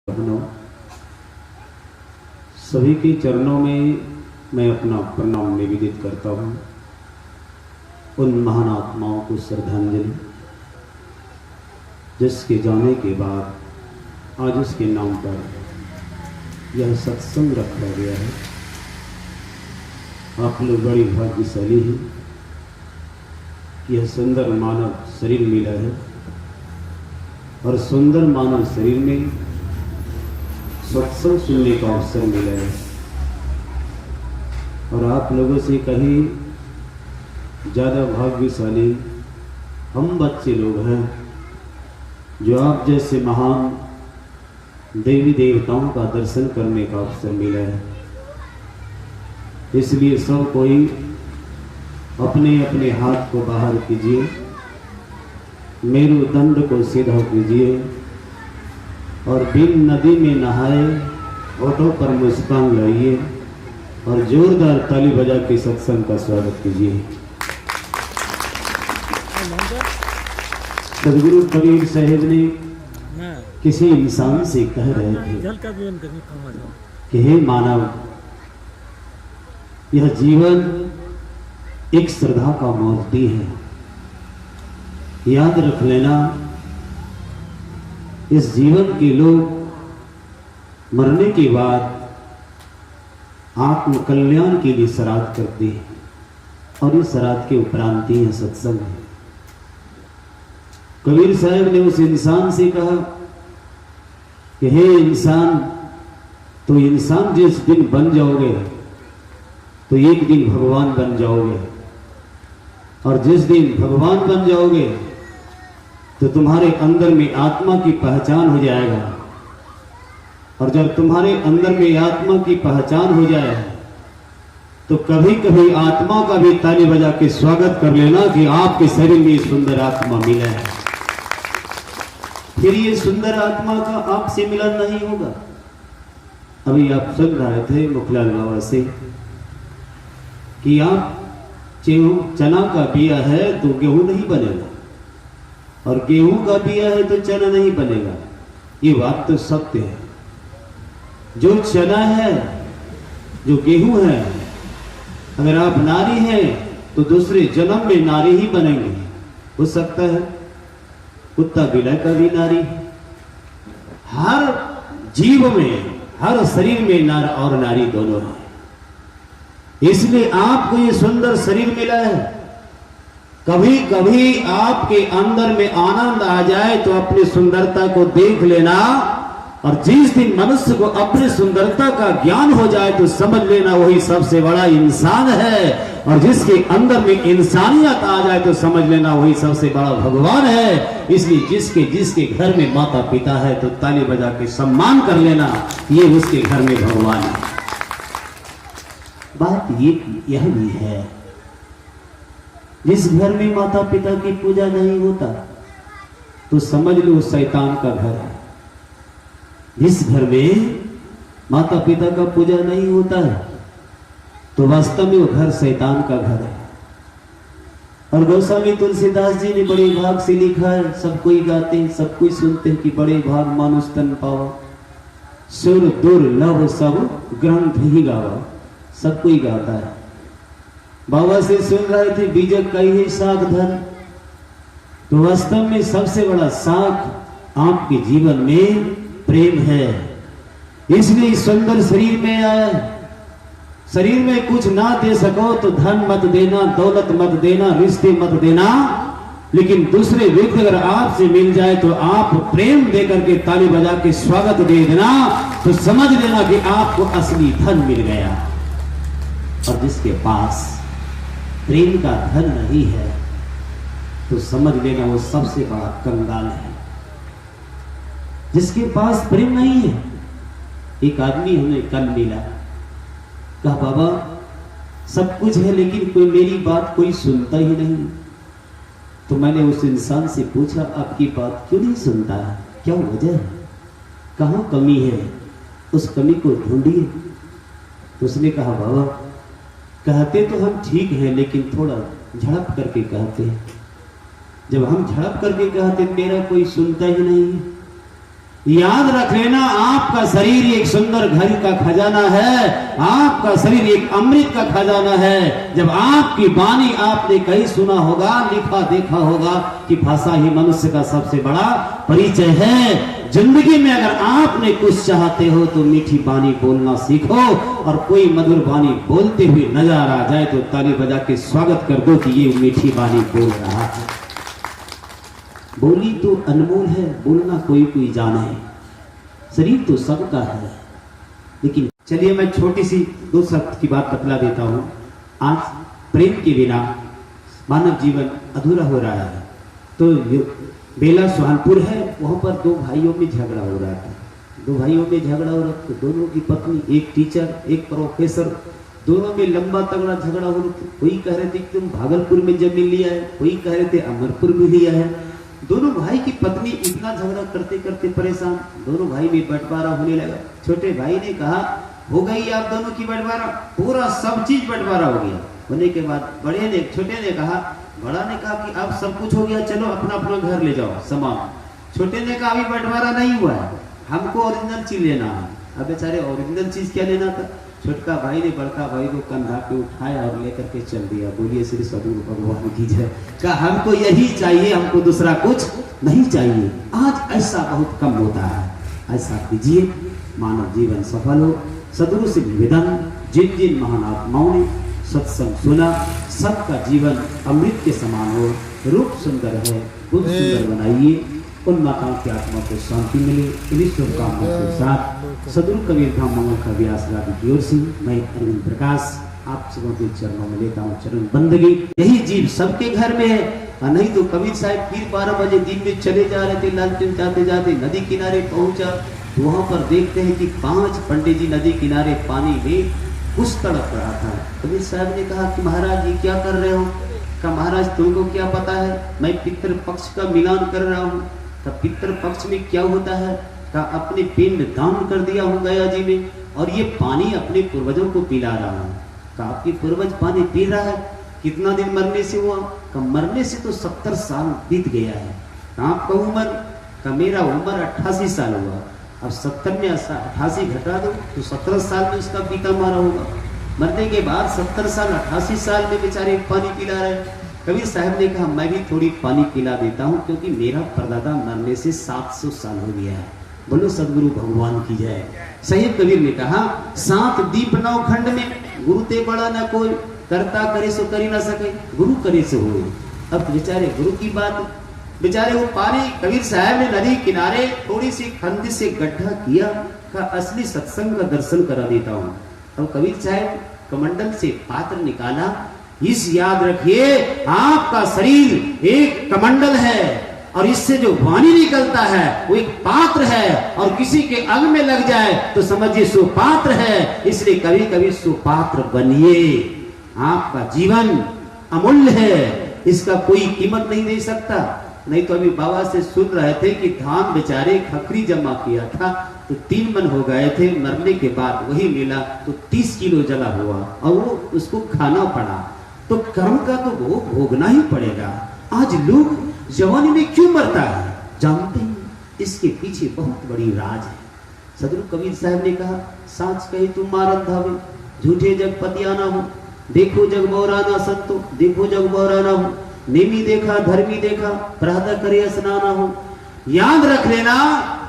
बहनों, सभी के चरणों में मैं अपना प्रणाम निवेदित करता हूँ। उन महान आत्माओं को श्रद्धांजलि जिसके जाने के बाद आज उसके नाम पर यह सत्संग रखा गया है। आप लोग बड़ी भाग्यशाली हैं कि यह सुंदर मानव शरीर मिला है और सुंदर मानव शरीर में सत्संग सुनने का अवसर मिला है। और आप लोगों से कहीं ज़्यादा भाग्यशाली हम बच्चे लोग हैं जो आप जैसे महान देवी देवताओं का दर्शन करने का अवसर मिला है। इसलिए सब कोई अपने अपने हाथ को बाहर कीजिए, मेरुदंड को सीधा कीजिए और बिन नदी में नहाए ओठों पर मुस्कान लाइए और जोरदार ताली बजा के सत्संग का स्वागत कीजिए। सदगुरु कबीर साहब ने किसी इंसान से कह रहे थे कि हे मानव, यह जीवन एक श्रद्धा का मूर्ति है। याद रख लेना, इस जीवन के लोग मरने के बाद आत्म कल्याण के लिए श्राद्ध करते हैं और इस श्राद्ध के उपरांत ही सत्संग है। कबीर साहब ने उस इंसान से कहा कि हे इंसान, तो इंसान जिस दिन बन जाओगे तो एक दिन भगवान बन जाओगे, और जिस दिन भगवान बन जाओगे तो तुम्हारे अंदर में आत्मा की पहचान हो जाएगा। और जब तुम्हारे अंदर में आत्मा की पहचान हो जाए तो कभी कभी आत्मा का भी ताली बजा के स्वागत कर लेना कि आपके शरीर में सुंदर आत्मा मिला है। फिर ये सुंदर आत्मा का आपसे मिलन नहीं होगा। अभी आप सुन रहे थे मुखलाल बाबा से कि आप चना का बिया है तो गेहूं नहीं बनेगा, और गेहूं का बिया है तो चना नहीं बनेगा। ये बात तो सत्य है। जो चना है, जो गेहूं है, अगर आप नारी हैं तो दूसरे जन्म में नारी ही बनेंगे। हो सकता है कुत्ता बिलाई का भी नारी है। हर जीव में, हर शरीर में नर और नारी दोनों है। इसलिए आपको ये सुंदर शरीर मिला है। कभी कभी आपके अंदर में आनंद आ जाए तो अपनी सुंदरता को देख लेना, और जिस दिन मनुष्य को अपनी सुंदरता का ज्ञान हो जाए तो समझ लेना वही सबसे बड़ा इंसान है। और जिसके अंदर में इंसानियत आ जाए तो समझ लेना वही सबसे बड़ा भगवान है। इसलिए जिसके जिसके घर में माता पिता है तो ताली बजा के सम्मान कर लेना, ये उसके घर में भगवान है। बात यह भी है, जिस घर में माता पिता की पूजा नहीं होता तो समझ लो शैतान का घर है। जिस घर में माता पिता का पूजा नहीं होता है तो वास्तव में वो घर शैतान का घर है। और गोस्वामी तुलसीदास जी ने बड़े भाग से लिखा है, सब कोई गाते हैं, सब कोई सुनते हैं कि बड़े भाग मानुष तन पावा, सुर दुर्लभ सब ग्रंथ ही गावा। सब कोई गाता है। बाबा से सुन रहे थे बीजक का ही साख धन, तो वास्तव में सबसे बड़ा साख आपके जीवन में प्रेम है। इसलिए सुंदर शरीर में आया। शरीर में कुछ ना दे सको तो धन मत देना, दौलत मत देना, रिश्ते मत देना, लेकिन दूसरे व्यक्ति अगर आपसे मिल जाए तो आप प्रेम देकर के ताली बजा के स्वागत दे देना, तो समझ लेना कि आपको असली धन मिल गया। और जिसके पास प्रेम का धन नहीं है तो समझ लेना वो सबसे बड़ा कंगाल है। जिसके पास प्रेम नहीं है, एक आदमी हमें कल मिला, कहा बाबा सब कुछ है लेकिन कोई मेरी बात कोई सुनता ही नहीं। तो मैंने उस इंसान से पूछा, आपकी बात क्यों नहीं सुनता है, क्या वजह है, कहाँ कमी है, उस कमी को ढूंढिए। तो उसने कहा बाबा कहते तो हम ठीक है लेकिन थोड़ा झड़प करके कहते हैं। जब हम झड़प करके कहते मेरा कोई सुनता ही नहीं है। याद रख लेना, आप आपका शरीर एक सुंदर घर का खजाना है, आपका शरीर एक अमृत का खजाना है। जब आपकी वाणी आपने कहीं सुना होगा, लिखा देखा होगा कि भाषा ही मनुष्य का सबसे बड़ा परिचय है। जिंदगी में अगर आपने कुछ चाहते हो तो मीठी वाणी बोलना सीखो, और कोई मधुर वाणी बोलते हुए नजर आ जाए तो ताली बजा के स्वागत कर दो कि ये मीठी वाणी बोल रहा है। बोली तो अनमोल है, बोलना कोई कोई जाने, शरीर तो सबका है। लेकिन चलिए मैं छोटी सी 2 शब्द की बात बतला देता हूं। आज प्रेम के बिना मानव जीवन अधूरा हो रहा है। तो बेला सुहानपुर है, वहां पर 2 भाइयों में झगड़ा हो रहा था। 2 भाइयों में झगड़ा हो रहा था, दोनों की पत्नी, एक टीचर एक प्रोफेसर, दोनों में लंबा तगड़ा झगड़ा हो रहा था। कोई कह रहे थे कि तुम भागलपुर में जमीन लिया है, कोई कह रहे थे अमरपुर में लिया है। दोनों भाई की पत्नी इतना झगड़ा करते करते परेशान, दोनों भाई में बंटवारा होने लगा। छोटे भाई ने कहा हो गई आप दोनों की बंटवारा, पूरा सब चीज बंटवारा हो गया। होने के बाद छोटे ने कहा, बड़ा ने कहा कि अब सब कुछ हो गया, चलो अपना अपना घर ले जाओ सामान। छोटे ने कहा अभी बंटवारा नहीं हुआ है, हमको ओरिजिनल चीज लेना है। अब बेचारे ओरिजिनल चीज क्या लेना था? छोटका भाई ने बड़का भाई को कंधा पे उठाया और लेकर के चल दिया। बोलिए श्री सदगुरु भगवान की जय। कहा हमको यही चाहिए, हमको दूसरा कुछ नहीं चाहिए। आज ऐसा बहुत कम होता है, ऐसा कीजिए, मानव जीवन सफल हो। सदगुरु से निवेदन, जिन जिन महान आत्माओं ने सत्संग सुना, सबका जीवन अमृत के समान हो, रूप सुंदर है, बुद्ध सुंदर बनाइए, उन माताओं की आत्मा को शांति मिले। इन्हीं शुभकामनाओं के साथ सदगुरु कबीर धाम मंगल का व्यास राधि की ओर से मैं अरविंद प्रकाश आप सबों के चरणों में लेता हूँ चरण बंदगी। यही जीव सबके घर में है, नहीं तो कबीर साहब फिर 12 बजे दिन में चले जा रहे थे, लालटेन जाते जाते नदी किनारे पहुंचा, तो वहां पर देखते हैं कि 5 पंडित जी नदी किनारे पानी में कुछ तड़प रहा था। कबीर साहब ने कहा कि महाराज ये क्या कर रहे हो? कहा महाराज तुमको क्या पता है, मैं पितृ पक्ष का मिलान कर रहा हूँ। तब पितृ पक्ष में क्या होता है? कहा अपने पिंड दान कर दिया हूँ गया जी में, और ये पानी अपने पूर्वजों को पिला रहा हूँ। कहा आपके पूर्वज पानी पी रहा है, कितना दिन मरने से हुआ? कहा मरने से तो 70 साल बीत गया है। कहा आपका उम्र? कहा मेरा उम्र 88 साल हुआ। अब 70 में 88 घटा दो तो 17 साल में उसका पिता मारा होगा। मरने के बाद 70 साल 88 साल में बेचारे पानी पिला रहे हैं। कबीर साहब ने कहा मैं भी थोड़ी पानी पिला देता हूँ, क्योंकि मेरा परदादा मरने से 700 साल हो गया है। बोलो सदगुरु भगवान की जय। सही कबीर ने कहा 7 दीप 9 खंड में, गुरु ते बड़ा न कोई, करता करे सो करी ना सके, गुरु करे सो हो। अब बेचारे गुरु की बात, बेचारे वो पानी कबीर साहब ने नदी किनारे थोड़ी सी खंड से गड्ढा किया, का असली सत्संग का दर्शन करा देता हूँ। अब कबीर साहब कमंडल से पात्र निकाला। इस याद रखिए आपका शरीर एक कमंडल है, और इससे जो वाणी निकलता है वो एक पात्र है, और किसी के अंग में लग जाए तो समझिए सुपात्र है। इसलिए कभी कभी सुपात्र बनिए। आपका जीवन अमूल्य है, इसका कोई कीमत नहीं दे सकता। नहीं तो अभी बाबा से सुन रहे थे कि धान बेचारे खखरी जमा किया था तो 3 मन हो गए थे, मरने के बाद वही मिला तो 30 किलो जला हुआ, और वो उसको खाना पड़ा। तो कर्म का तो भोग भोगना ही पड़ेगा। आज लोग जवानी में क्यों मरता है जानते हैं? इसके पीछे बहुत बड़ी राज है। सदगुरु कबीर साहब ने कहा साच कहे तुम मारन धावे, झूठे जग पतियाना हो, देखो जग बौराना संतो, देखो जग बौराना हो, नेमी देखा धर्मी देखा, प्रातः करे स्नाना हो। याद रख लेना,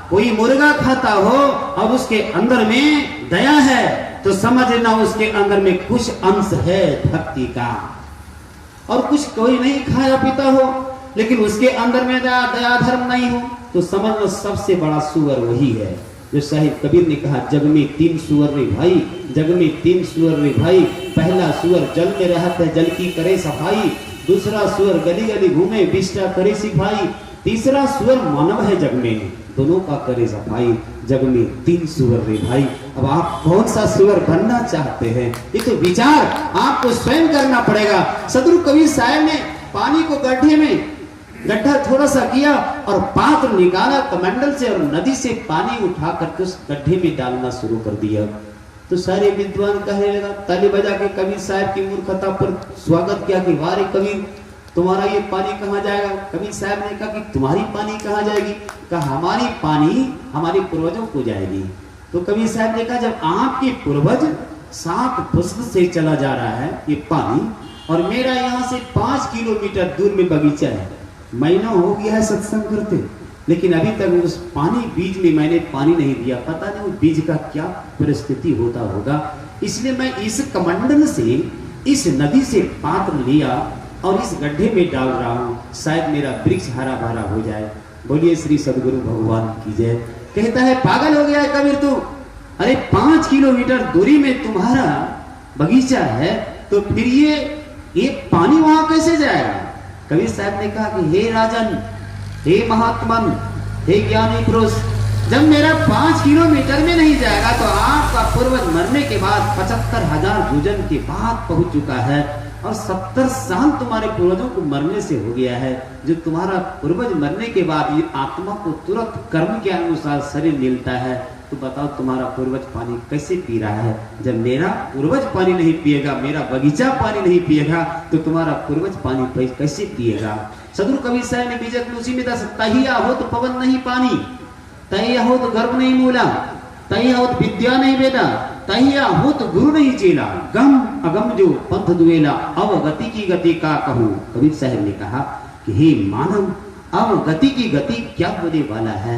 कोई मुर्गा खाता हो अब उसके अंदर में दया है तो समझ लेना उसके अंदर में कुछ अंश है भक्ति का। और कुछ कोई नहीं खाया पीता हो लेकिन उसके अंदर में दया धर्म नहीं हो तो समझ लो सबसे बड़ा सुअर वही है। जो साहिब कबीर ने कहा जग में 3 सुअर रे भाई, जग में 3 सुअर रे भाई। पहला सुअर जल में रहता है, जल की करे सफाई। दूसरा सुअर गली गली घूमे, विष्टा करे सिपाही। तीसरा सुअर मानव है जग में, दोनों का करे सफाई। जग में 3 सुअर रे भाई। अब आप कौन सा सुअर बनना चाहते हैं ये तो विचार आपको स्वयं करना पड़ेगा। सदगुरु कबीर साहब ने पानी को गड्ढे में गड्ढा थोड़ा सा किया और पात्र निकाला कमंडल से और नदी से पानी उठा करके उस गड्ढे में डालना शुरू कर दिया। तो सारे विद्वान कहने लगा, ताली बजा के कबीर साहब की मूर्खता पर स्वागत किया कि वारे कबीर तुम्हारा ये पानी कहाँ जाएगा? कबीर साहब ने कहा कि तुम्हारी पानी कहाँ जाएगी? कहा हमारी पानी हमारे पूर्वजों को जाएगी। तो कबीर साहब ने कहा जब आपके पूर्वज 7 पुष्प से चला जा रहा है ये पानी, और मेरा यहाँ से 5 किलोमीटर दूर में बगीचा है, महीना हो गया है सत्संग करते, लेकिन अभी तक उस पानी बीज में मैंने पानी नहीं दिया, पता नहीं उस बीज का क्या परिस्थिति होता होगा। इसलिए मैं इस कमंडल से, इस नदी से पात्र लिया और इस गड्ढे में डाल रहा हूँ, शायद मेरा वृक्ष हरा भरा हो जाए। बोलिए श्री सदगुरु भगवान की जय। कहता है पागल हो गया है कबीर तू, अरे 5 किलोमीटर दूरी में तुम्हारा बगीचा है, तो फिर ये पानी वहां कैसे जाएगा। कबीर साहब ने कहा कि हे राजन, हे महात्मन, हे ज्ञानी पुरुष, जब मेरा 5 किलोमीटर में नहीं जाएगा तो आपका पूर्वज मरने के बाद 75,000 योजन के बाद पहुंच चुका है, और 70 साल तुम्हारे पूर्वजों को मरने से हो गया है। जो तुम्हारा पूर्वज मरने के बाद ये आत्मा को तुरंत कर्म के अनुसार शरीर मिलता है, तो बताओ तुम्हारा पूर्वज पानी कैसे पी रहा है। जब मेरा पूर्वज पानी नहीं पिएगा, मेरा बगीचा पानी नहीं पिएगा, तो तुम्हारा पूर्वज पानी कैसे पिएगा। सदगुरु कबीर साहब ने बीजक में उसी में दस, तहिया हो तो पवन नहीं पानी, तहिया हो तो गर्भ नहीं मूला, तहिया हो तो विद्या नहीं वेदा, तहिया हो तो गुरु नहीं चेला, गम अगम जो पंथ दुएला, अवगति की गति का कहूं। कबीर साहब ने कहा कि हे मानव, अवगति की गति क्या होने वाला है।